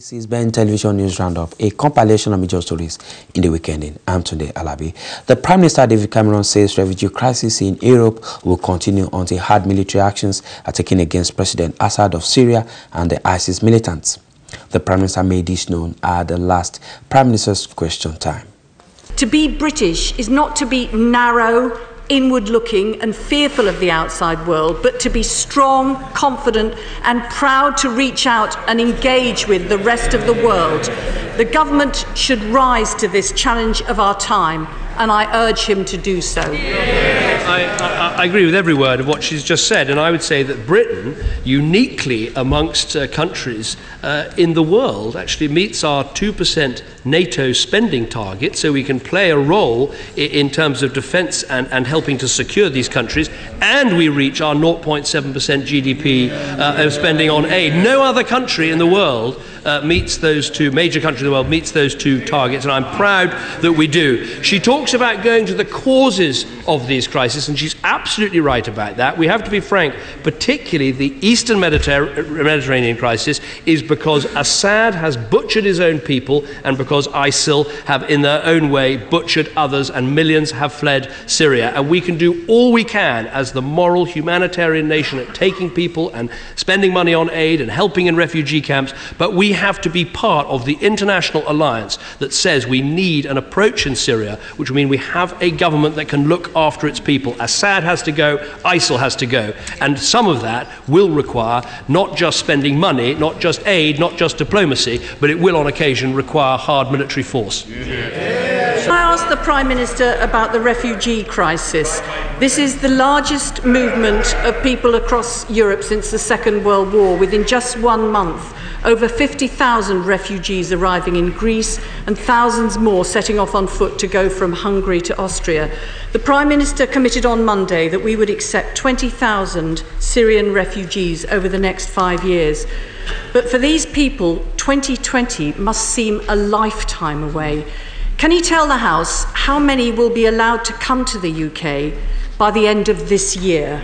This is Ben Television News Roundup, a compilation of major stories in the weekend. I'm Tunde Alabi. The Prime Minister David Cameron says refugee crisis in Europe will continue until hard military actions are taken against President Assad of Syria and the ISIS militants. The Prime Minister made this known at the last Prime Minister's Question Time. To be British is not to be narrow, inward-looking and fearful of the outside world, but to be strong, confident and proud to reach out and engage with the rest of the world. The government should rise to this challenge of our time, and I urge him to do so. I agree with every word of what she's just said, and I would say that Britain, uniquely amongst countries in the world, actually meets our 2% NATO spending target, so we can play a role in terms of defence and helping to secure these countries, and we reach our 0.7% GDP of spending on aid. No other country in the world meets those two, major country in the world meets those two targets, and I'm proud that we do. She talks about going to the causes of these crises, and she's absolutely right about that. We have to be frank, particularly the Eastern Mediterranean crisis is because Assad has butchered his own people and because ISIL have in their own way butchered others, and millions have fled Syria. And we can do all we can as the moral humanitarian nation at taking people and spending money on aid and helping in refugee camps, but we have to be part of the international alliance that says we need an approach in Syria, which will mean we have a government that can look after its people. Assad has to go, ISIL has to go, and some of that will require not just spending money, not just aid, not just diplomacy, but it will on occasion require hard military force. I asked the Prime Minister about the refugee crisis. This is the largest movement of people across Europe since the Second World War. Within just 1 month, over 50,000 refugees arriving in Greece and thousands more setting off on foot to go from Hungary to Austria. The Prime Minister committed on Monday that we would accept 20,000 Syrian refugees over the next 5 years. But for these people, 2020 must seem a lifetime away. Can he tell the House how many will be allowed to come to the UK by the end of this year?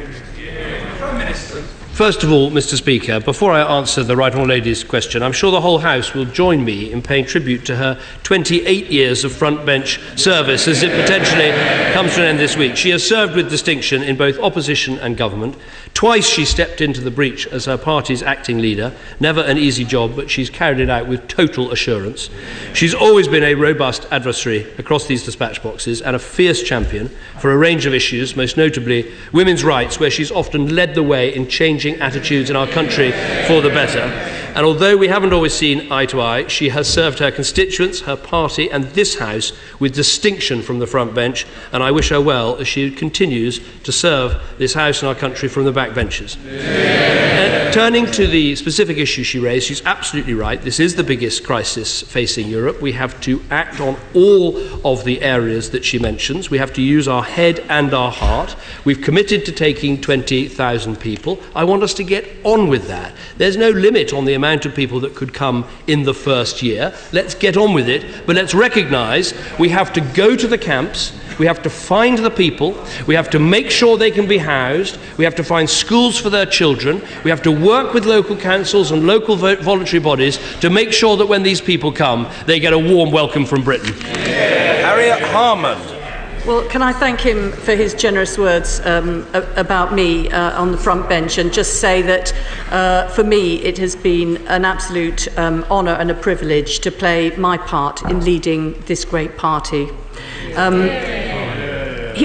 First of all, Mr. Speaker, before I answer the Right Honourable Lady's question, I'm sure the whole House will join me in paying tribute to her 28 years of front bench service as it potentially comes to an end this week. She has served with distinction in both opposition and government. Twice she stepped into the breach as her party's acting leader. Never an easy job, but she's carried it out with total assurance. She's always been a robust adversary across these dispatch boxes and a fierce champion for a range of issues, most notably women's rights, where she's often led the way in changing attitudes in our country for the better. And although we haven't always seen eye to eye, she has served her constituents, her party and this House with distinction from the front bench, and I wish her well as she continues to serve this House and our country from the back benches. Turning to the specific issue she raised, she's absolutely right. This is the biggest crisis facing Europe. We have to act on all of the areas that she mentions. We have to use our head and our heart. We've committed to taking 20,000 people. I want us to get on with that. There's no limit on the amount of people that could come in the first year. Let's get on with it, but let's recognise we have to go to the camps, we have to find the people, we have to make sure they can be housed, we have to find schools for their children, we have to work with local councils and local voluntary bodies to make sure that when these people come, they get a warm welcome from Britain. Harriet Harman. Well, can I thank him for his generous words about me on the front bench, and just say that for me it has been an absolute honour and a privilege to play my part in leading this great party.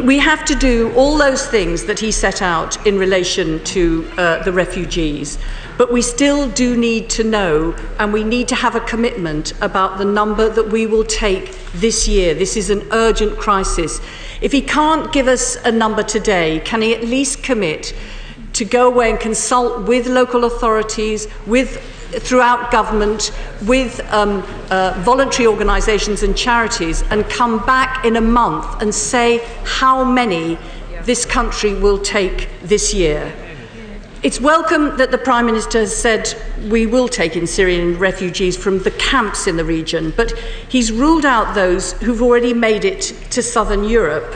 We have to do all those things that he set out in relation to the refugees, but we still do need to know, and we need to have a commitment about the number that we will take this year. This is an urgent crisis. If he can't give us a number today, can he at least commit to go away and consult with local authorities, throughout government, with voluntary organisations and charities, and come back in a month and say how many this country will take this year? It's welcome that the Prime Minister has said we will take in Syrian refugees from the camps in the region, but he's ruled out those who've already made it to southern Europe.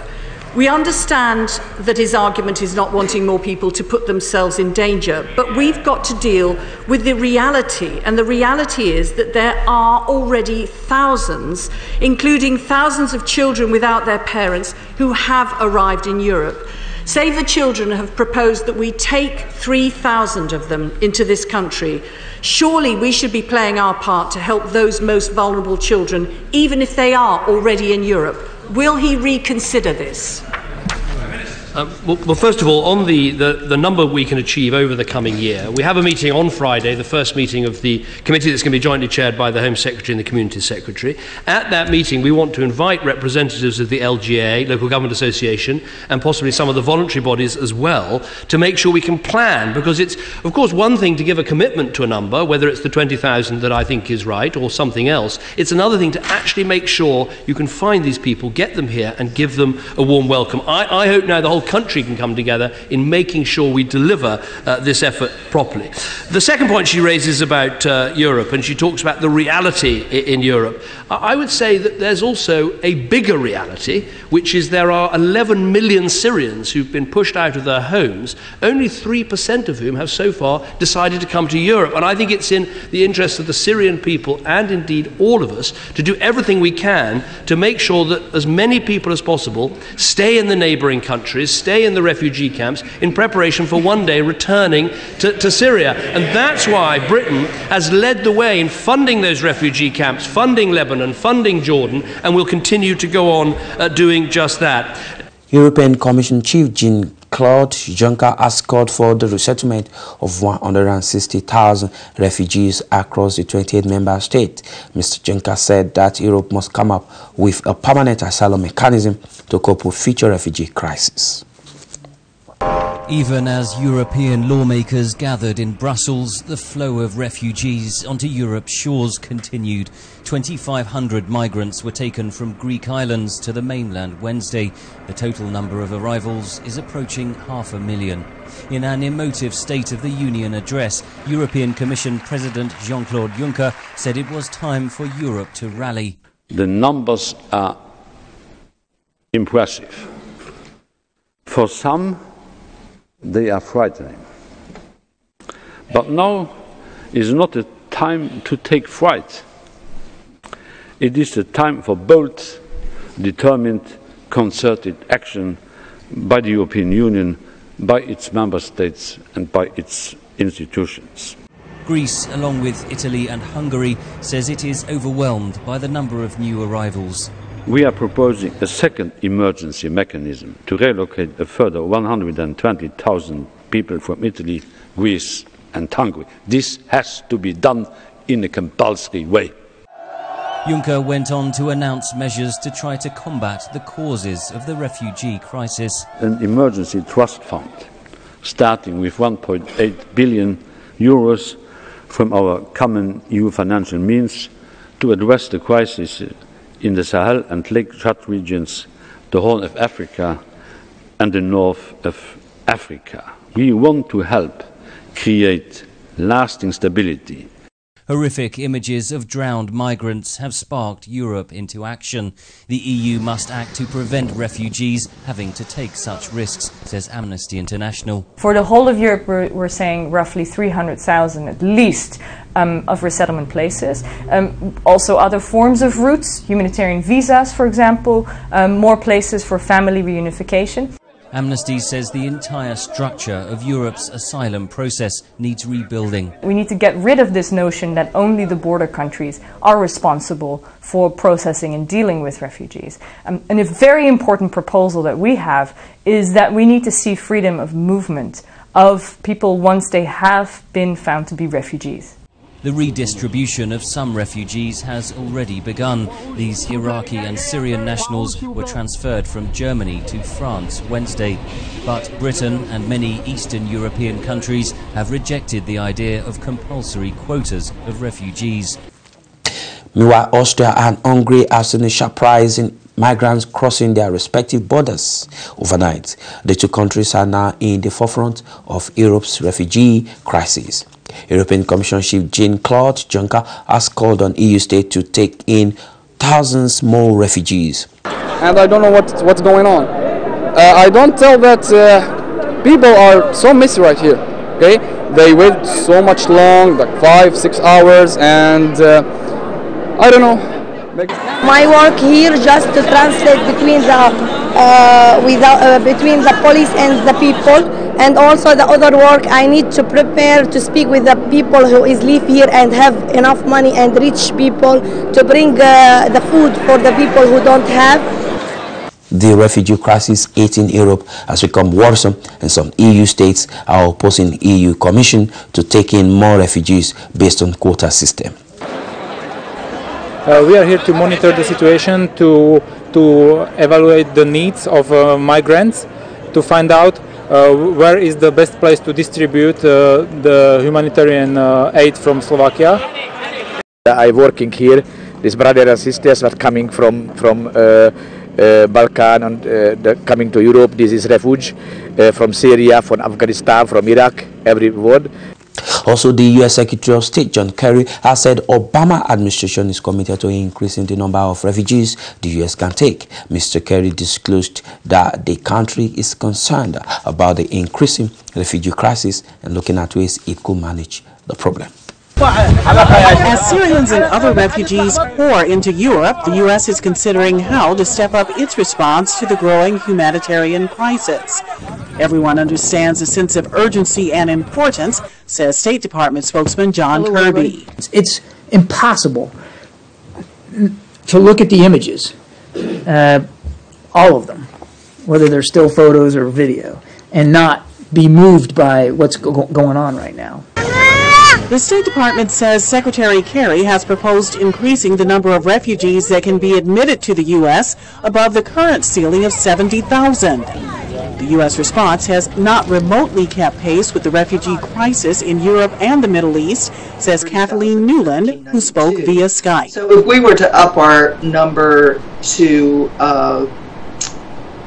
We understand that his argument is not wanting more people to put themselves in danger, but we've got to deal with the reality, and the reality is that there are already thousands, including thousands of children without their parents, who have arrived in Europe. Save the Children have proposed that we take 3,000 of them into this country. Surely we should be playing our part to help those most vulnerable children, even if they are already in Europe. Will he reconsider this? Well, first of all, on the number we can achieve over the coming year, we have a meeting on Friday, the first meeting of the committee that's going to be jointly chaired by the Home Secretary and the Community Secretary. At that meeting, we want to invite representatives of the LGA, Local Government Association, and possibly some of the voluntary bodies as well, to make sure we can plan, because it's, of course, one thing to give a commitment to a number, whether it's the 20,000 that I think is right or something else. It's another thing to actually make sure you can find these people, get them here, and give them a warm welcome. I hope now the whole country can come together in making sure we deliver this effort properly. The second point she raises about Europe, and she talks about the reality in Europe. I would say that there's also a bigger reality, which is there are 11 million Syrians who've been pushed out of their homes, only 3% of whom have so far decided to come to Europe. And I think it's in the interest of the Syrian people, and indeed all of us, to do everything we can to make sure that as many people as possible stay in the neighbouring countries, stay in the refugee camps, in preparation for one day returning to Syria. And that's why Britain has led the way in funding those refugee camps, funding Lebanon, funding Jordan, and will continue to go on doing just that. European Commission Chief Jean-Claude Juncker has called for the resettlement of 160,000 refugees across the 28 member states. Mr. Juncker said that Europe must come up with a permanent asylum mechanism to cope with future refugee crises. Even as European lawmakers gathered in Brussels, the flow of refugees onto Europe's shores continued. 2,500 migrants were taken from Greek islands to the mainland Wednesday. The total number of arrivals is approaching 500,000. In an emotive State of the Union address, European Commission President Jean-Claude Juncker said it was time for Europe to rally. The numbers are impressive. For some, they are frightening. But now is not a time to take fright. It is a time for bold, determined, concerted action by the European Union, by its member states and by its institutions. Greece, along with Italy and Hungary, says it is overwhelmed by the number of new arrivals. We are proposing a second emergency mechanism to relocate a further 120,000 people from Italy, Greece and Hungary. This has to be done in a compulsory way. Juncker went on to announce measures to try to combat the causes of the refugee crisis. An emergency trust fund, starting with 1.8 billion euros from our common EU financial means to address the crisis in the Sahel and Lake Chad regions, the Horn of Africa and the North of Africa. We want to help create lasting stability. Horrific images of drowned migrants have sparked Europe into action. The EU must act to prevent refugees having to take such risks, says Amnesty International. For the whole of Europe, we're saying roughly 300,000 at least of resettlement places. Also other forms of routes, humanitarian visas, for example, more places for family reunification. Amnesty says the entire structure of Europe's asylum process needs rebuilding. We need to get rid of this notion that only the border countries are responsible for processing and dealing with refugees. And a very important proposal that we have is that we need to see freedom of movement of people once they have been found to be refugees. The redistribution of some refugees has already begun. These Iraqi and Syrian nationals were transferred from Germany to France Wednesday. But Britain and many Eastern European countries have rejected the idea of compulsory quotas of refugees. Meanwhile, Austria and Hungary have seen a sharp rise in migrants crossing their respective borders overnight. The two countries are now in the forefront of Europe's refugee crisis. European Commission Chief Jean-Claude Juncker has called on EU states to take in thousands more refugees. And I don't know what's going on. I don't tell that people are so messy right here. Okay, they wait so much long, like 5-6 hours, and I don't know. My work here just to translate between the police and the people, and also the other work I need to prepare to speak with the people who live here and have enough money and rich people to bring the food for the people who don't have. The refugee crisis in Europe has become worrisome, and some EU states are opposing EU Commission to take in more refugees based on quota system. We are here to monitor the situation, to evaluate the needs of migrants, to find out where is the best place to distribute the humanitarian aid from Slovakia. I'm working here. These brothers and sisters are coming from Balkan and coming to Europe. This is refuge from Syria, from Afghanistan, from Iraq, everywhere. Also, the U.S. Secretary of State John Kerry has said Obama administration is committed to increasing the number of refugees the U.S. can take. Mr. Kerry disclosed that the country is concerned about the increasing refugee crisis and looking at ways it could manage the problem. As Syrians and other refugees pour into Europe, the U.S. is considering how to step up its response to the growing humanitarian crisis. Everyone understands the sense of urgency and importance, says State Department spokesman John Kirby. It's impossible to look at the images, all of them, whether they're still photos or video, and not be moved by what's going on right now. The State Department says Secretary Kerry has proposed increasing the number of refugees that can be admitted to the U.S. above the current ceiling of 70,000. The U.S. response has not remotely kept pace with the refugee crisis in Europe and the Middle East, says Kathleen Newland, who spoke via Skype. So if we were to up our number to,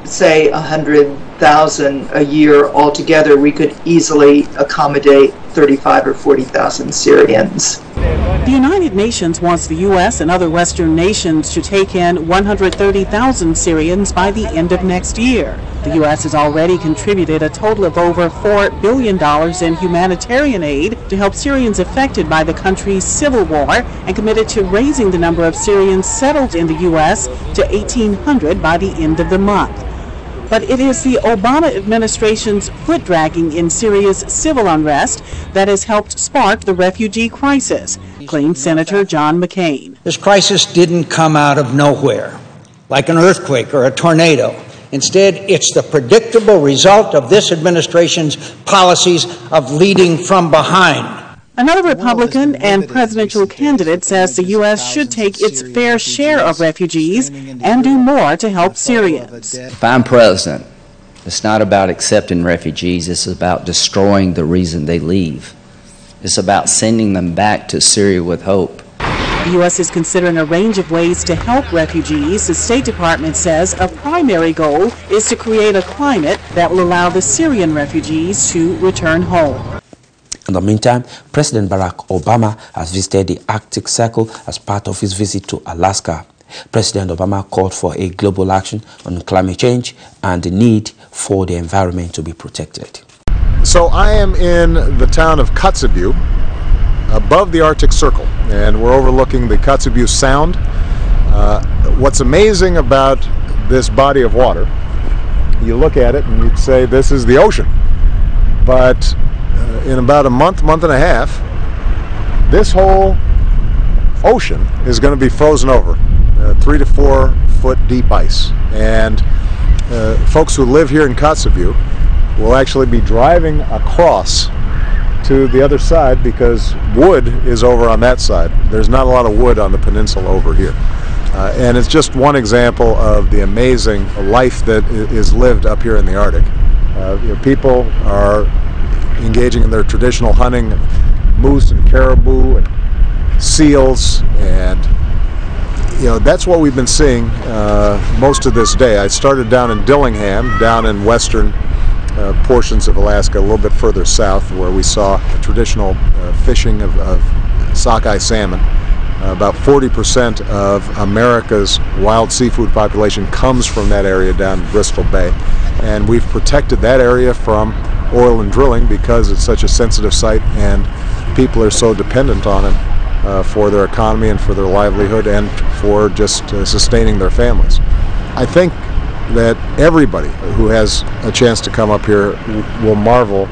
say, 100,000 a year altogether, we could easily accommodate 35 or 40,000 Syrians. The United Nations wants the U.S. and other Western nations to take in 130,000 Syrians by the end of next year. The U.S. has already contributed a total of over $4 billion in humanitarian aid to help Syrians affected by the country's civil war and committed to raising the number of Syrians settled in the U.S. to 1,800 by the end of the month. But it is the Obama administration's foot-dragging in Syria's civil unrest that has helped spark the refugee crisis, claimed Senator John McCain. This crisis didn't come out of nowhere, like an earthquake or a tornado. Instead, it's the predictable result of this administration's policies of leading from behind. Another Republican and presidential candidate says the U.S. should take its fair share of refugees and do more to help Syrians. If I'm president, it's not about accepting refugees, it's about destroying the reason they leave. It's about sending them back to Syria with hope. The U.S. is considering a range of ways to help refugees. The State Department says a primary goal is to create a climate that will allow the Syrian refugees to return home. In the meantime, President Barack Obama has visited the Arctic Circle as part of his visit to Alaska. President Obama called for a global action on climate change and the need for the environment to be protected. So I am in the town of Kotzebue, above the Arctic Circle, and we're overlooking the Kotzebue Sound. What's amazing about this body of water, you look at it and you'd say this is the ocean, but in about a month and a half, this whole ocean is going to be frozen over, 3 to 4 foot deep ice. And folks who live here in Kotzebue will actually be driving across to the other side because wood is over on that side. There's not a lot of wood on the peninsula over here. And it's just one example of the amazing life that is lived up here in the Arctic. People are engaging in their traditional hunting of moose and caribou and seals, and that's what we've been seeing most of this day. I started down in Dillingham, down in western portions of Alaska, a little bit further south, where we saw traditional fishing of sockeye salmon, About 40% of America's wild seafood population comes from that area down in Bristol Bay. And we've protected that area from oil and drilling because it's such a sensitive site and people are so dependent on it for their economy and for their livelihood and for just sustaining their families. I think that everybody who has a chance to come up here will marvel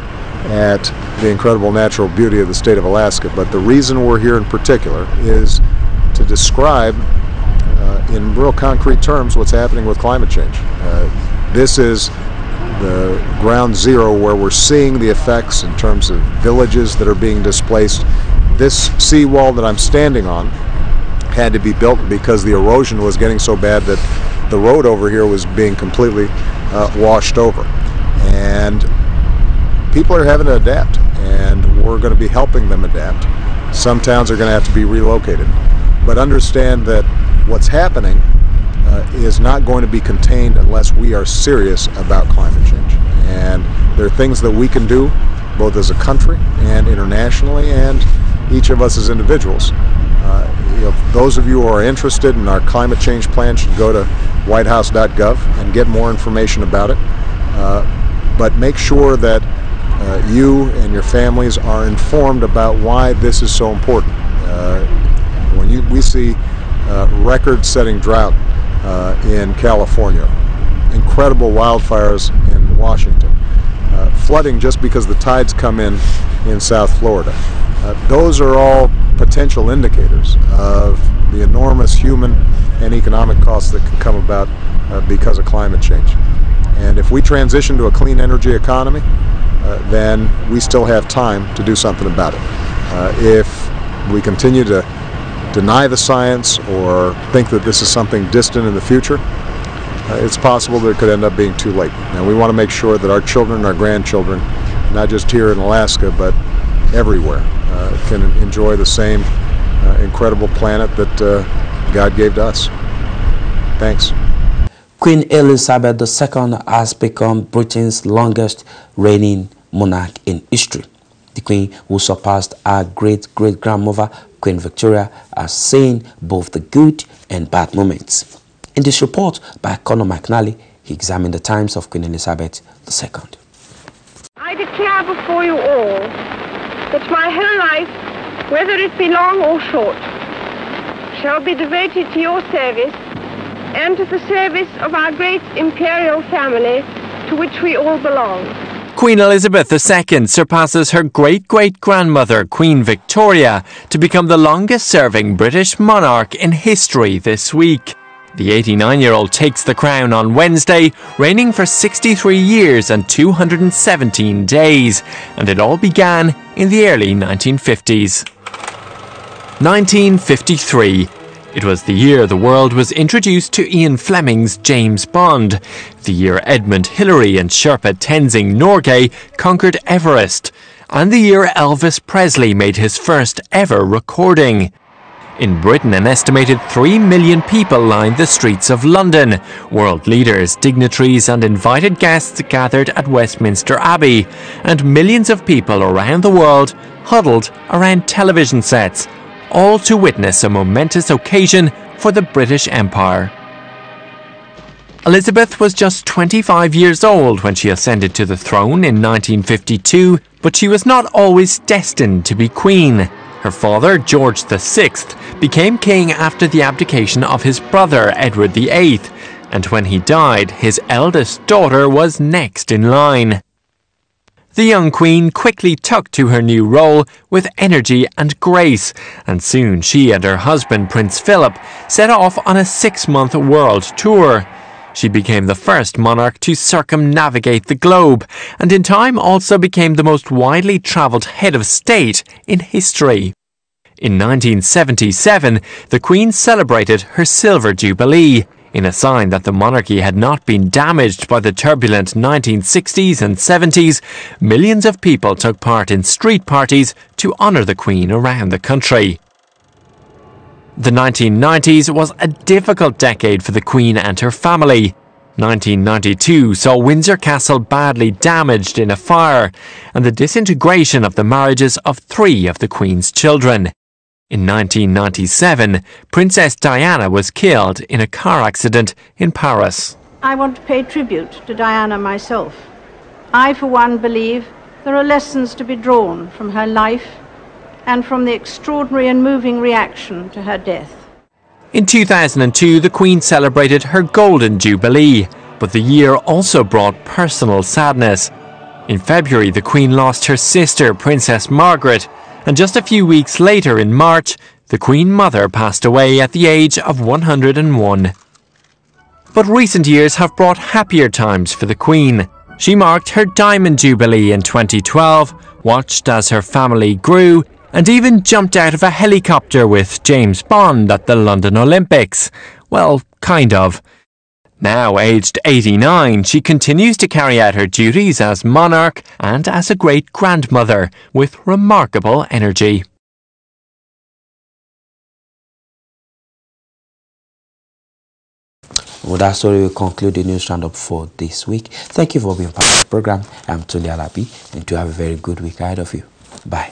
at the incredible natural beauty of the state of Alaska, but the reason we're here in particular is to describe in real concrete terms what's happening with climate change. This is the ground zero where we're seeing the effects in terms of villages that are being displaced. This seawall that I'm standing on had to be built because the erosion was getting so bad that the road over here was being completely washed over. And people are having to adapt, and we're going to be helping them adapt. Some towns are going to have to be relocated. But understand that what's happening is not going to be contained unless we are serious about climate change. And there are things that we can do, both as a country and internationally, and each of us as individuals. Those of you who are interested in our climate change plan should go to whitehouse.gov and get more information about it. But make sure that you and your families are informed about why this is so important. When we see record-setting drought in California, incredible wildfires in Washington, flooding just because the tides come in South Florida. Those are all potential indicators of the enormous human and economic costs that can come about because of climate change. And if we transition to a clean energy economy, then we still have time to do something about it. If we continue to deny the science or think that this is something distant in the future, it's possible that it could end up being too late. Now, we want to make sure that our children and our grandchildren, not just here in Alaska, but everywhere, can enjoy the same incredible planet that God gave to us. Thanks. Queen Elizabeth II has become Britain's longest reigning monarch in history. The Queen, who surpassed her great-great-grandmother, Queen Victoria, has seen both the good and bad moments. In this report by Conor McNally, he examined the times of Queen Elizabeth II. I declare before you all that my whole life, whether it be long or short, shall be devoted to your service and to the service of our great imperial family to which we all belong. Queen Elizabeth II surpasses her great-great-grandmother, Queen Victoria, to become the longest-serving British monarch in history this week. The 89-year-old takes the crown on Wednesday, reigning for 63 years and 217 days, and it all began in the early 1950s. 1953. It was the year the world was introduced to Ian Fleming's James Bond, the year Edmund Hillary and Sherpa Tenzing Norgay conquered Everest, and the year Elvis Presley made his first ever recording. In Britain, an estimated 3 million people lined the streets of London. World leaders, dignitaries and invited guests gathered at Westminster Abbey, and millions of people around the world huddled around television sets, all to witness a momentous occasion for the British Empire. Elizabeth was just 25 years old when she ascended to the throne in 1952, but she was not always destined to be queen. Her father, George VI, became king after the abdication of his brother, Edward VIII, and when he died, his eldest daughter was next in line. The young queen quickly took to her new role with energy and grace, and soon she and her husband, Prince Philip, set off on a 6-month world tour. She became the first monarch to circumnavigate the globe, and in time also became the most widely travelled head of state in history. In 1977, the Queen celebrated her Silver Jubilee, in a sign that the monarchy had not been damaged by the turbulent 1960s and 70s. Millions of people took part in street parties to honour the Queen around the country. The 1990s was a difficult decade for the Queen and her family. 1992 saw Windsor Castle badly damaged in a fire, and the disintegration of the marriages of 3 of the Queen's children. In 1997, Princess Diana was killed in a car accident in Paris. I want to pay tribute to Diana myself. I, for one, believe there are lessons to be drawn from her life and from the extraordinary and moving reaction to her death. In 2002, the Queen celebrated her Golden Jubilee, but the year also brought personal sadness. In February, the Queen lost her sister, Princess Margaret, and just a few weeks later, in March, the Queen Mother passed away at the age of 101. But recent years have brought happier times for the Queen. She marked her Diamond Jubilee in 2012, watched as her family grew, and even jumped out of a helicopter with James Bond at the London Olympics. Well, kind of. Now aged 89, she continues to carry out her duties as monarch and as a great-grandmother with remarkable energy. With that story, we conclude the news roundup for this week. Thank you for being part of the program. I'm Tony Alabi, and to have a very good week ahead of you. Bye.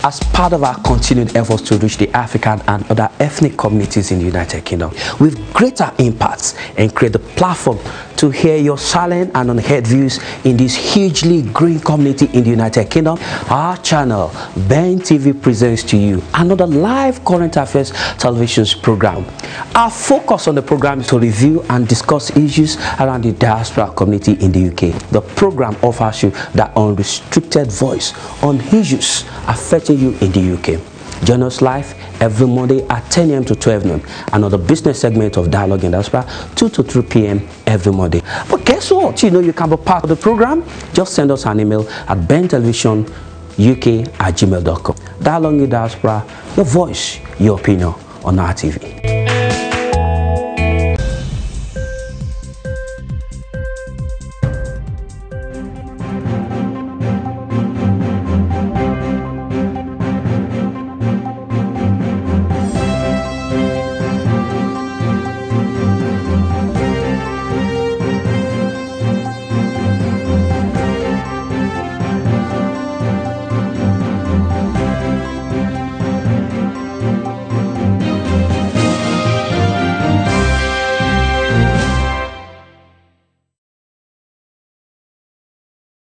As part of our continued efforts to reach the African and other ethnic communities in the United Kingdom with greater impacts and create the platform to hear your silent and unheard views in this hugely growing community in the United Kingdom, our channel, Ben TV, presents to you another live current affairs television program. Our focus on the program is to review and discuss issues around the diaspora community in the UK. The program offers you that unrestricted voice on issues affecting you in the UK. Join us live every Monday at 10 a.m. to 12 noon. Another business segment of Dialogue in Diaspora, 2 to 3 p.m. every Monday. But guess what? You know you can be part of the program. Just send us an email at bentelevisionuk@gmail.com. Dialogue in Diaspora, your voice, your opinion on our TV.